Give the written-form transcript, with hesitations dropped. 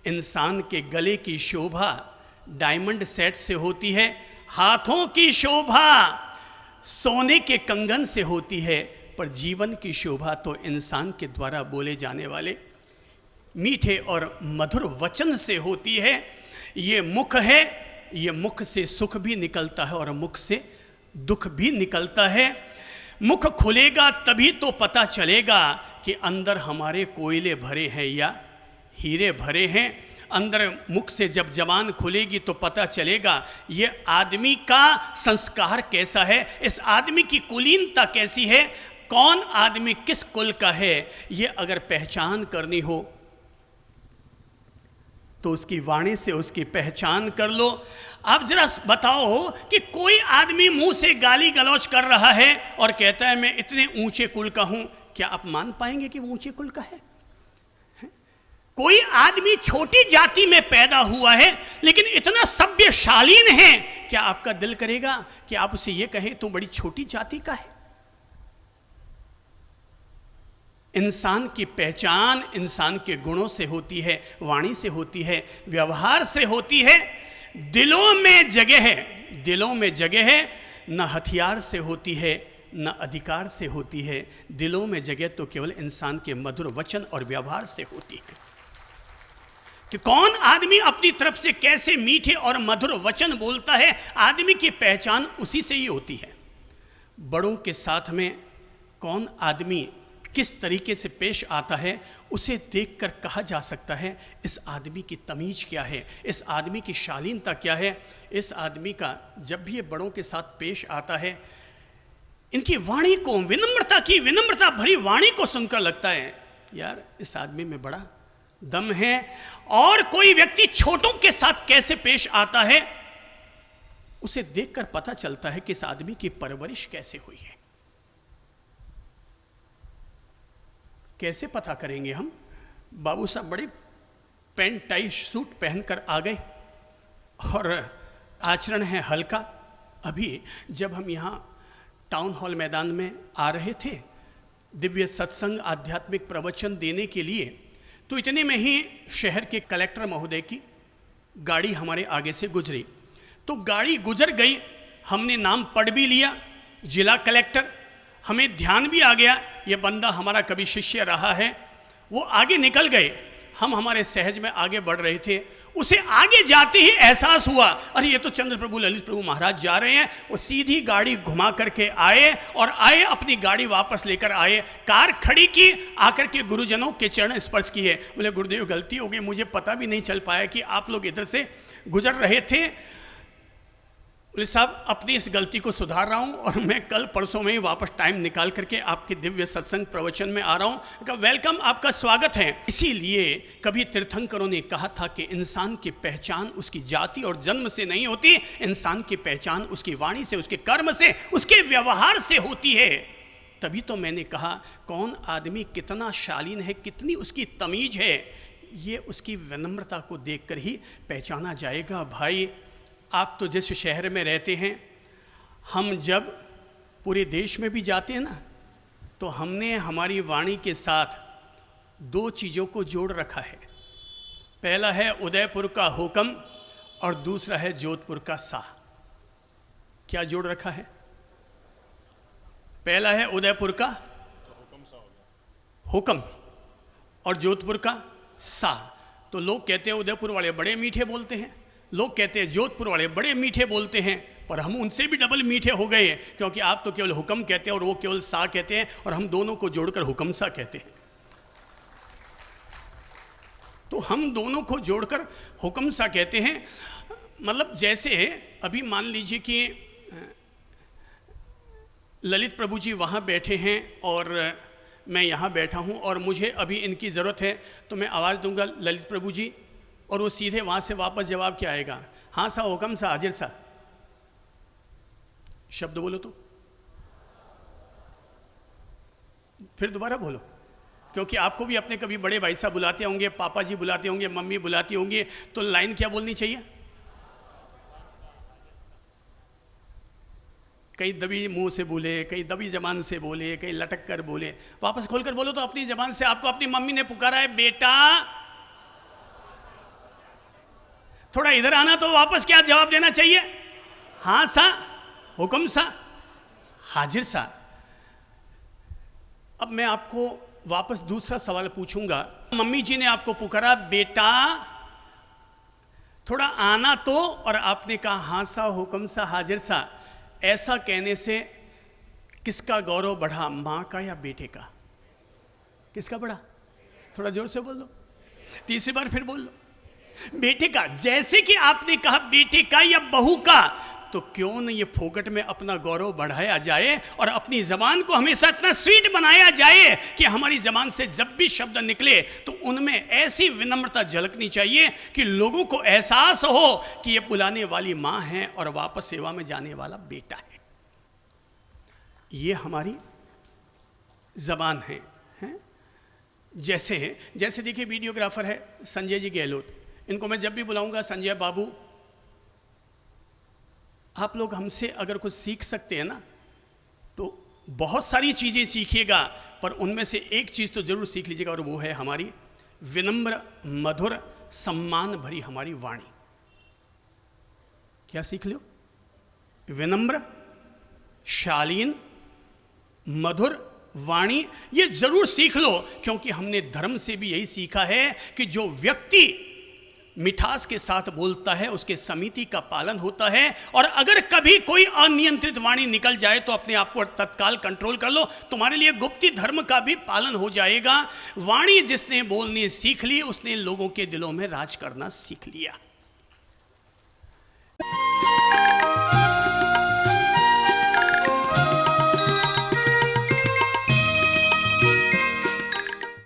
इंसान के गले की शोभा डायमंड सेट से होती है, हाथों की शोभा सोने के कंगन से होती है, पर जीवन की शोभा तो इंसान के द्वारा बोले जाने वाले मीठे और मधुर वचन से होती है। ये मुख है, ये मुख से सुख भी निकलता है और मुख से दुख भी निकलता है। मुख खुलेगा तभी तो पता चलेगा कि अंदर हमारे कोयले भरे हैं या हीरे भरे हैं। अंदर मुख से जब जबान खुलेगी तो पता चलेगा ये आदमी का संस्कार कैसा है, इस आदमी की कुलीनता कैसी है, कौन आदमी किस कुल का है। ये अगर पहचान करनी हो तो उसकी वाणी से उसकी पहचान कर लो। आप जरा बताओ कि कोई आदमी मुंह से गाली गलौज कर रहा है और कहता है मैं इतने ऊंचे कुल का हूं, क्या आप मान पाएंगे कि वो ऊंचे कुल का है? कोई आदमी छोटी जाति में पैदा हुआ है लेकिन इतना सभ्य शालीन है, क्या आपका दिल करेगा कि आप उसे यह कहें तू बड़ी छोटी जाति का है? इंसान की पहचान इंसान के गुणों से होती है, वाणी से होती है, व्यवहार से होती है। दिलों में जगह है, दिलों में जगह है, न हथियार से होती है न अधिकार से होती है। दिलों में जगह तो केवल इंसान के मधुर वचन और व्यवहार से होती है कि कौन आदमी अपनी तरफ से कैसे मीठे और मधुर वचन बोलता है। आदमी की पहचान उसी से ही होती है। बड़ों के साथ में कौन आदमी किस तरीके से पेश आता है उसे देखकर कहा जा सकता है इस आदमी की तमीज क्या है, इस आदमी की शालीनता क्या है। इस आदमी का जब भी ये बड़ों के साथ पेश आता है, इनकी वाणी को, विनम्रता भरी वाणी को सुनकर लगता है यार इस आदमी में बड़ा दम है। और कोई व्यक्ति छोटों के साथ कैसे पेश आता है उसे देखकर पता चलता है कि इस आदमी की परवरिश कैसे हुई है। कैसे पता करेंगे हम? बाबू साहब बड़े पेंट टाई सूट पहनकर आ गए और आचरण है हल्का। अभी जब हम यहाँ टाउन हॉल मैदान में आ रहे थे दिव्य सत्संग आध्यात्मिक प्रवचन देने के लिए, तो इतने में ही शहर के कलेक्टर महोदय की गाड़ी हमारे आगे से गुजरी। तो गाड़ी गुजर गई, हमने नाम पढ़ भी लिया जिला कलेक्टर, हमें ध्यान भी आ गया ये बंदा हमारा कभी शिष्य रहा है। वो आगे निकल गए, हम हमारे सहज में आगे बढ़ रहे थे। उसे आगे जाते ही एहसास हुआ अरे ये तो चंद्र प्रभु ललित प्रभु महाराज जा रहे हैं। वो सीधी गाड़ी घुमा करके आए और अपनी गाड़ी वापस लेकर आए, कार खड़ी की, आकर के गुरुजनों के चरण स्पर्श किए। बोले गुरुदेव गलती हो गई, मुझे पता भी नहीं चल पाया कि आप लोग इधर से गुजर रहे थे। बोले साहब अपनी इस गलती को सुधार रहा हूँ और मैं कल परसों में ही वापस टाइम निकाल करके आपके दिव्य सत्संग प्रवचन में आ रहा हूँ। वेलकम, आपका स्वागत है। इसीलिए कभी तीर्थंकरों ने कहा था कि इंसान की पहचान उसकी जाति और जन्म से नहीं होती, इंसान की पहचान उसकी वाणी से, उसके कर्म से, उसके व्यवहार से होती है। तभी तो मैंने कहा कौन आदमी कितना शालीन है, कितनी उसकी तमीज है, ये उसकी विनम्रता को देखकर ही पहचाना जाएगा। भाई आप तो जिस शहर में रहते हैं, हम जब पूरे देश में भी जाते हैं ना, तो हमने हमारी वाणी के साथ दो चीज़ों को जोड़ रखा है। पहला है उदयपुर का हुक्म और दूसरा है जोधपुर का सा। क्या जोड़ रखा है? पहला है उदयपुर का हुक्म और जोधपुर का सा। तो लोग कहते हैं उदयपुर वाले बड़े मीठे बोलते हैं, लोग कहते हैं जोधपुर वाले बड़े मीठे बोलते हैं, पर हम उनसे भी डबल मीठे हो गए हैं, क्योंकि आप तो केवल हुक्म कहते हैं और वो केवल सा कहते हैं, और हम दोनों को जोड़कर हुक्म सा कहते हैं। तो हम दोनों को जोड़कर हुक्म सा कहते हैं। मतलब जैसे अभी मान लीजिए कि ललित प्रभु जी वहाँ बैठे हैं और मैं यहाँ बैठा हूँ और मुझे अभी इनकी ज़रूरत है, तो मैं आवाज़ दूंगा ललित प्रभु जी, और वो सीधे वहाँ से वापस जवाब क्या आएगा? हाँ सा, हुक्म सा, हाजिर सा। शब्द बोलो तो फिर दोबारा बोलो, क्योंकि आपको भी अपने कभी बड़े भाई साहब बुलाते होंगे, पापा जी बुलाते होंगे, मम्मी बुलाती होंगी, तो लाइन क्या बोलनी चाहिए? कई दबी मुंह से बोले, कई दबी जबान से बोले, कई लटक कर बोले। वापस खोलकर बोलो तो अपनी जबान से। आपको अपनी मम्मी ने पुकारा है बेटा, थोड़ा इधर आना तो वापस क्या जवाब देना चाहिए? हाँ सा, हुक्म सा, हाजिर सा। अब मैं आपको वापस दूसरा सवाल पूछूंगा। मम्मी जी ने आपको पुकारा, बेटा थोड़ा आना तो, और आपने कहा हाँ सा, हुक्म सा, हाजिर सा। ऐसा कहने से किसका गौरव बढ़ा, मां का या बेटे का? किसका बढ़ा? थोड़ा जोर से बोल दो, तीसरी बार फिर बोल लो। बेटे का। जैसे कि आपने कहा बेटे का या बहू का, तो क्यों न ये फोकट में अपना गौरव बढ़ाया जाए और अपनी जबान को हमेशा इतना स्वीट बनाया जाए कि हमारी जबान से जब भी शब्द निकले तो उनमें ऐसी विनम्रता झलकनी चाहिए कि लोगों को एहसास हो कि ये बुलाने वाली मां है और वापस सेवा में जाने वाला बेटा है। ये हमारी जबान है, हैं? जैसे देखिए, वीडियोग्राफर है संजय जी गहलोत, इनको मैं जब भी बुलाऊंगा, संजय बाबू आप लोग हमसे अगर कुछ सीख सकते हैं ना, तो बहुत सारी चीज़ें सीखिएगा, पर उनमें से एक चीज़ तो जरूर सीख लीजिएगा, और वो है हमारी विनम्र, मधुर, सम्मान भरी हमारी वाणी। क्या सीख लो? विनम्र, शालीन, मधुर वाणी, ये जरूर सीख लो, क्योंकि हमने धर्म से भी यही सीखा है कि जो व्यक्ति मिठास के साथ बोलता है उसके समिति का पालन होता है। और अगर कभी कोई अनियंत्रित वाणी निकल जाए तो अपने आप को तत्काल कंट्रोल कर लो, तुम्हारे लिए गुप्ती धर्म का भी पालन हो जाएगा। वाणी जिसने बोलनी सीख ली उसने लोगों के दिलों में राज करना सीख लिया।